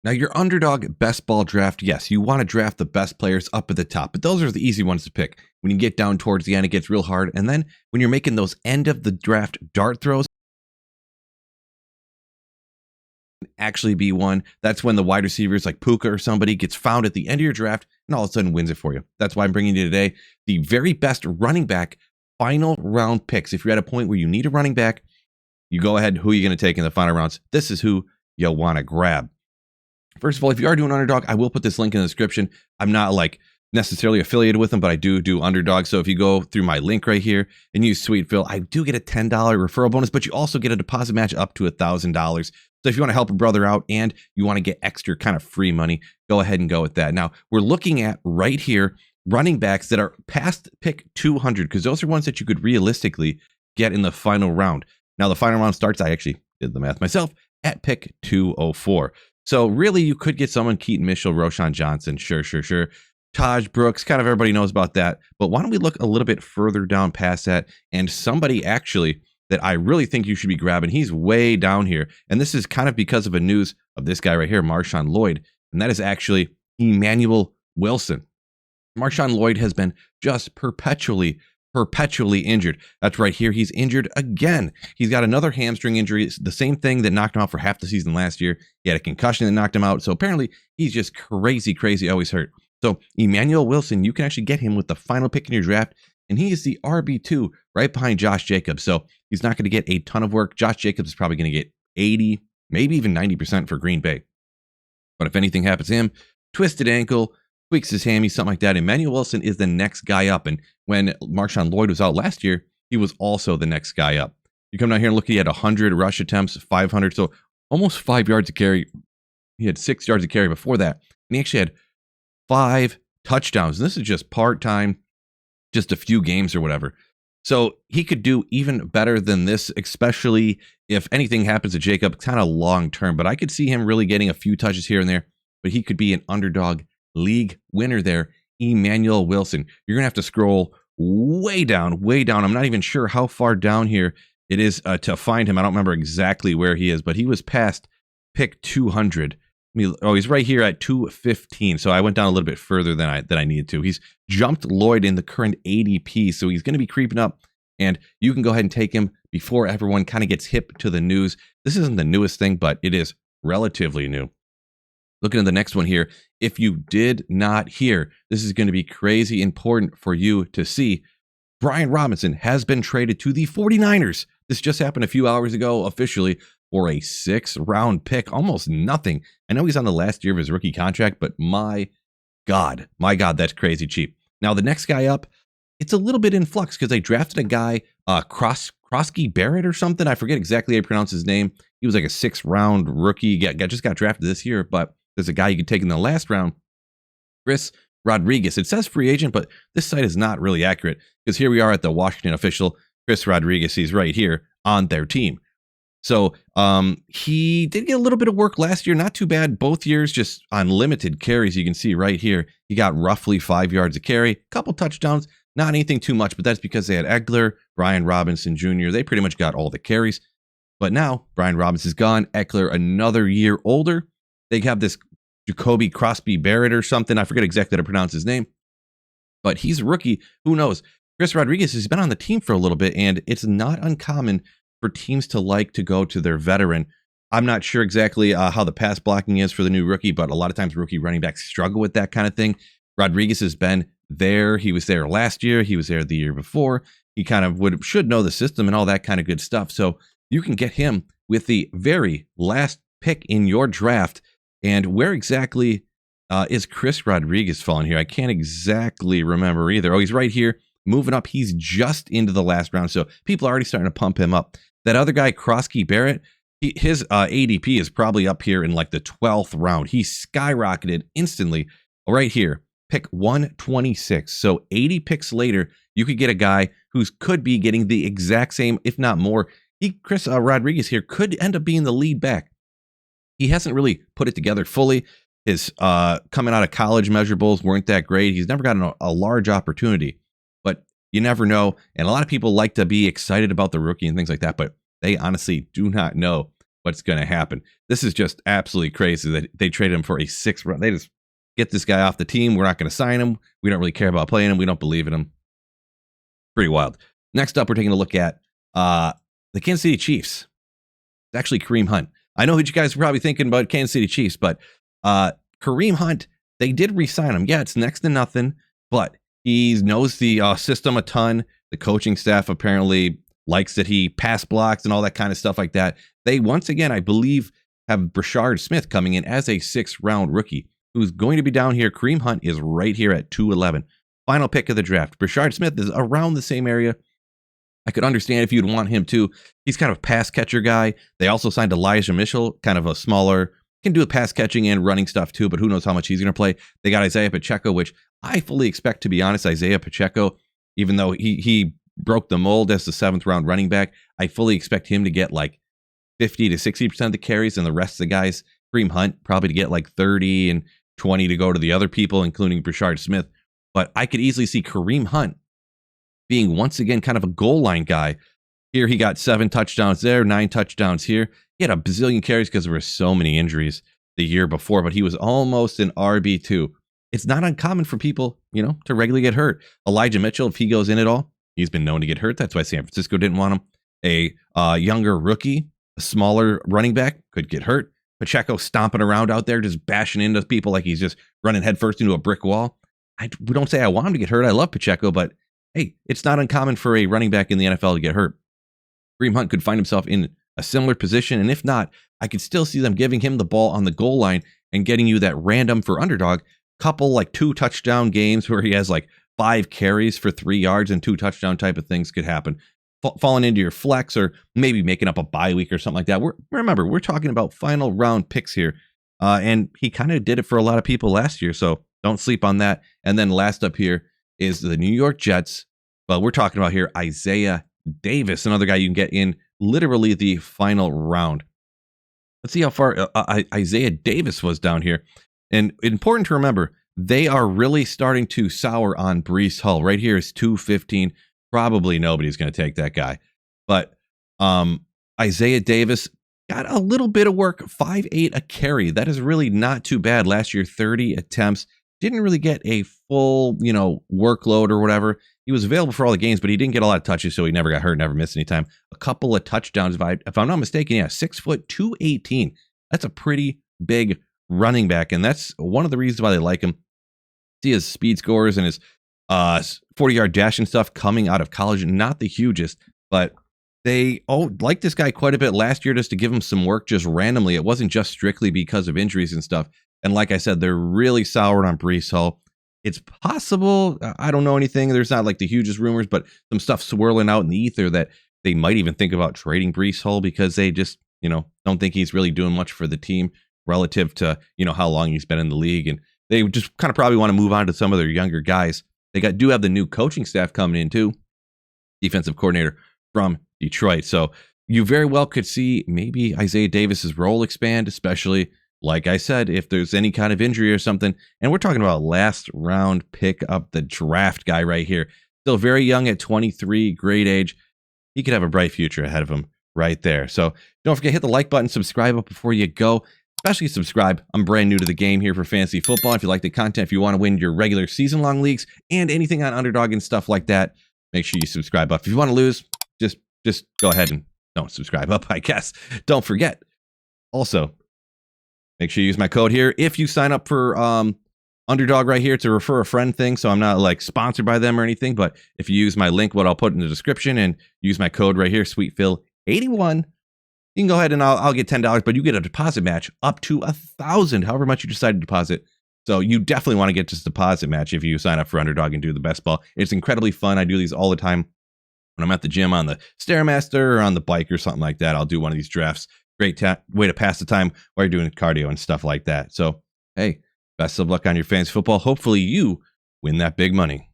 Now, your underdog best ball draft, yes, you want to draft the best players up at the top, but those are the easy ones to pick. When you get down towards the end, it gets real hard. And then when you're making those end of the draft dart throws, actually be one. That's when the wide receivers like Puka or somebody gets found at the end of your draft and all of a sudden wins it for you. That's why I'm bringing you today the very best running back final round picks. If you're at a point where you need a running back, you go ahead, who are you going to take in the final rounds? This is who you'll want to grab. First of all, if you are doing Underdog, I will put this link in the description. I'm not like necessarily affiliated with them, but I do Underdog. So if you go through my link right here and use Sweet Phil, I do get a $10 referral bonus, but you also get a deposit match up to $1,000. So if you want to help a brother out and you want to get extra kind of free money, go ahead and go with that. Now, we're looking at right here running backs that are past pick 200 because those are ones that you could realistically get in the final round. Now, the final round starts, I actually did the math myself, at pick 204. So really, you could get someone, Keaton Mitchell, Roschon Johnson, sure. Taj Brooks, kind of everybody knows about that. But why don't we look a little bit further down past that, and somebody actually that I really think you should be grabbing. He's way down here. And this is kind of because of a news of this guy right here, Marshawn Lloyd. And that is actually Emanuel Wilson. Marshawn Lloyd has been just perpetually injured. That's right here. He's injured again. He's got another hamstring injury. It's the same thing that knocked him out for half the season last year. He had a concussion that knocked him out. So apparently he's just crazy, always hurt. So Emanuel Wilson, you can actually get him with the final pick in your draft. And he is the RB2 right behind Josh Jacobs. So he's not going to get a ton of work. Josh Jacobs is probably going to get 80, maybe even 90% for Green Bay. But if anything happens to him, twisted ankle, tweaks his hammy, something like that, Emanuel Wilson is the next guy up. And when Marshawn Lloyd was out last year, he was also the next guy up. You come down here and look, he had 100 rush attempts, 500, so almost 5 yards of carry. He had 6 yards of carry before that. And he actually had 5 touchdowns. And this is just part-time, just a few games or whatever. So he could do even better than this, especially if anything happens to Jacob, kind of long-term. But I could see him really getting a few touches here and there. But he could be an Underdog league winner there, Emanuel Wilson. You're going to have to scroll way down. I'm not even sure how far down here it is to find him. I don't remember exactly where he is, but he was past pick 200. He's right here at 215. So I went down a little bit further than I needed to. He's jumped Lloyd in the current ADP. So he's going to be creeping up, and you can go ahead and take him before everyone kind of gets hip to the news. This isn't the newest thing, but it is relatively new. Looking at the next one here, if you did not hear, this is going to be crazy important for you to see. Brian Robinson has been traded to the 49ers. This just happened a few hours ago officially for a 6th-round pick, almost nothing. I know he's on the last year of his rookie contract, but my God, that's crazy cheap. Now, the next guy up, it's a little bit in flux because they drafted a guy, Krosky Barrett or something. I forget exactly how you pronounce his name. He was like a 6th-round rookie. Just got drafted this year, but there's a guy you could take in the last round, Chris Rodriguez. It says free agent, but this site is not really accurate because here we are at the Washington official. Chris Rodriguez, he's right here on their team. So he did get a little bit of work last year. Not too bad. Both years just on limited carries. You can see right here, he got roughly 5 yards of carry, a couple touchdowns, not anything too much, but that's because they had Eckler, Brian Robinson Jr. They pretty much got all the carries. But now Brian Robinson's gone. Eckler another year older. They have this Jacoby Crosby Barrett or something. I forget exactly how to pronounce his name, but he's a rookie. Who knows? Chris Rodriguez has been on the team for a little bit, and it's not uncommon for teams to like to go to their veteran. I'm not sure exactly how the pass blocking is for the new rookie, but a lot of times rookie running backs struggle with that kind of thing. Rodriguez has been there. He was there last year. He was there the year before. He kind of should know the system and all that kind of good stuff. So you can get him with the very last pick in your draft. And where exactly is Chris Rodriguez falling here? I can't exactly remember either. Oh, he's right here, moving up. He's just into the last round, so people are already starting to pump him up. That other guy, Krosky Barrett, his ADP is probably up here in like the 12th round. He skyrocketed instantly right here, pick 126. So 80 picks later, you could get a guy who could be getting the exact same, if not more. Chris Rodriguez here could end up being the lead back. He hasn't really put it together fully. His coming out of college measurables weren't that great. He's never gotten a large opportunity, but you never know. And a lot of people like to be excited about the rookie and things like that, but they honestly do not know what's going to happen. This is just absolutely crazy that they traded him for a 6th round. They just get this guy off the team. We're not going to sign him. We don't really care about playing him. We don't believe in him. Pretty wild. Next up, we're taking a look at the Kansas City Chiefs. It's actually Kareem Hunt. I know what you guys are probably thinking about Kansas City Chiefs, but Kareem Hunt, they did re-sign him. Yeah, it's next to nothing, but he knows the system a ton. The coaching staff apparently likes that he pass blocks and all that kind of stuff like that. They, once again, I believe, have Brashard Smith coming in as a 6th round rookie who's going to be down here. Kareem Hunt is right here at 211. Final pick of the draft. Brashard Smith is around the same area. I could understand if you'd want him too. He's kind of a pass catcher guy. They also signed Elijah Mitchell, kind of a smaller, can do the pass catching and running stuff too, but who knows how much he's going to play. They got Isaiah Pacheco, which I fully expect, to be honest. Isaiah Pacheco, even though he broke the mold as the 7th round running back, I fully expect him to get like 50 to 60% of the carries, and the rest of the guys, Kareem Hunt, probably to get like 30 and 20 to go to the other people, including Brashard Smith. But I could easily see Kareem Hunt being, once again, kind of a goal line guy. Here he got 7 touchdowns there, 9 touchdowns here. He had a bazillion carries because there were so many injuries the year before, but he was almost an RB2. It's not uncommon for people, to regularly get hurt. Elijah Mitchell, if he goes in at all, he's been known to get hurt. That's why San Francisco didn't want him. A younger rookie, a smaller running back, could get hurt. Pacheco stomping around out there, just bashing into people like he's just running headfirst into a brick wall. We don't say I want him to get hurt. I love Pacheco, but hey, it's not uncommon for a running back in the NFL to get hurt. Kareem Hunt could find himself in a similar position, and if not, I could still see them giving him the ball on the goal line and getting you that random, for Underdog, couple like 2 touchdown games where he has like 5 carries for 3 yards and 2 touchdown type of things could happen. Falling into your flex, or maybe making up a bye week or something like that. Remember, we're talking about final round picks here, and he kind of did it for a lot of people last year, so don't sleep on that. And then last up here is the New York Jets. Well, we're talking about here Isaiah Davis, another guy you can get in literally the final round. Let's see how far Isaiah Davis was down here. And important to remember, they are really starting to sour on Breece Hall. Right here is 215. Probably nobody's going to take that guy. But Isaiah Davis got a little bit of work, 5.8 a carry. That is really not too bad. Last year, 30 attempts. Didn't really get a full, workload or whatever. He was available for all the games, but he didn't get a lot of touches, so he never got hurt, never missed any time. A couple of touchdowns, if I'm not mistaken. Yeah, 6 foot, 218. That's a pretty big running back, and that's one of the reasons why they like him. See his speed scores and his 40-yard dash and stuff coming out of college, not the hugest, but they liked this guy quite a bit last year just to give him some work just randomly. It wasn't just strictly because of injuries and stuff. And like I said, they're really soured on Breece Hall. It's possible, I don't know anything, there's not like the hugest rumors, but some stuff swirling out in the ether that they might even think about trading Breece Hall because they just, don't think he's really doing much for the team relative to, how long he's been in the league. And they just kind of probably want to move on to some of their younger guys. They do have the new coaching staff coming in too, defensive coordinator from Detroit. So you very well could see maybe Isaiah Davis's role expand, especially, like I said, if there's any kind of injury or something. And we're talking about last round pick of the draft guy right here. Still very young at 23, great age. He could have a bright future ahead of him right there. So don't forget, hit the like button, subscribe up before you go. Especially subscribe. I'm brand new to the game here for fantasy football. If you like the content, if you want to win your regular season-long leagues and anything on Underdog and stuff like that, make sure you subscribe up. If you want to lose, just go ahead and don't subscribe up, I guess. Don't forget. Also, make sure you use my code here. If you sign up for Underdog right here, to refer a friend thing, so I'm not like sponsored by them or anything, but if you use my link, what I'll put in the description, and use my code right here, SweetPhil81, you can go ahead and I'll get $10, but you get a deposit match up to $1,000, however much you decide to deposit. So you definitely want to get this deposit match if you sign up for Underdog and do the best ball. It's incredibly fun. I do these all the time when I'm at the gym on the Stairmaster or on the bike or something like that. I'll do one of these drafts. Great way to pass the time while you're doing cardio and stuff like that. So, hey, best of luck on your fantasy football. Hopefully you win that big money.